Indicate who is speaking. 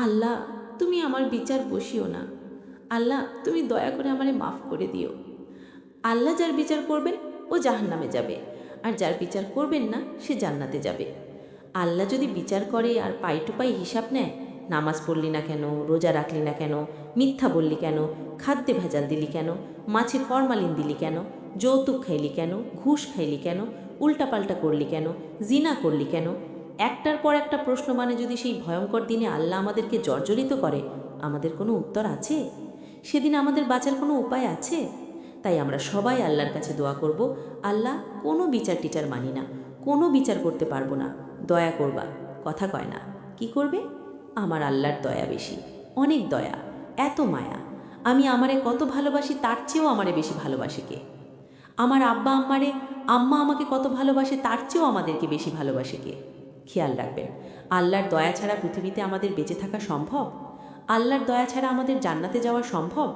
Speaker 1: আল্লাহ, তুমি আমার বিচার বসিও না। আল্লাহ, তুমি দয়া করে আমারে মাফ করে দিও। আল্লাহ যার বিচার করবেন ও জাহান্নামে যাবে, আর যার বিচার করবেন না সে জান্নাতে যাবে। আল্লাহ যদি বিচার করে আর পাই টু পাই হিসাব নেয়, নামাজ পড়লি না কেন, রোজা রাখলি না কেন, মিথ্যা বললি কেন, খাদ্যে ভেজাল দিলি কেন, মাছে ফরমালিন দিলি কেন, যৌতুক খাইলি কেন, ঘুষ খাইলি কেন, উল্টাপাল্টা করলি কেন, জিনা করলি কেন, একটার পর একটা প্রশ্ন মানে যদি সেই ভয়ঙ্কর দিনে আল্লাহ আমাদেরকে জর্জরিত করে, আমাদের কোনো উত্তর আছে? সেদিন আমাদের বাঁচার কোনো উপায় আছে? তাই আমরা সবাই আল্লাহর কাছে দোয়া করব, আল্লাহ, কোনো বিচার টিচার মানি না, কোনো বিচার করতে পারবো না, দয়া করবা। কথা কয় না, কি করবে? আমার আল্লাহর দয়া বেশি, অনেক দয়া, এত মায়া। আমি আমারে কত ভালোবাসি তার চেয়েও আমারে বেশি ভালোবাসে কে? আমার আম্মা আমাকে কত ভালোবাসে তার চেয়েও আমাদেরকে বেশি ভালোবাসে কে? খেয়াল রাখবেন, আল্লাহর দয়া ছাড়া পৃথিবীতে আমাদের বেঁচে থাকা সম্ভব? আল্লাহর দয়া ছাড়া আমাদের জান্নাতে যাওয়া সম্ভব?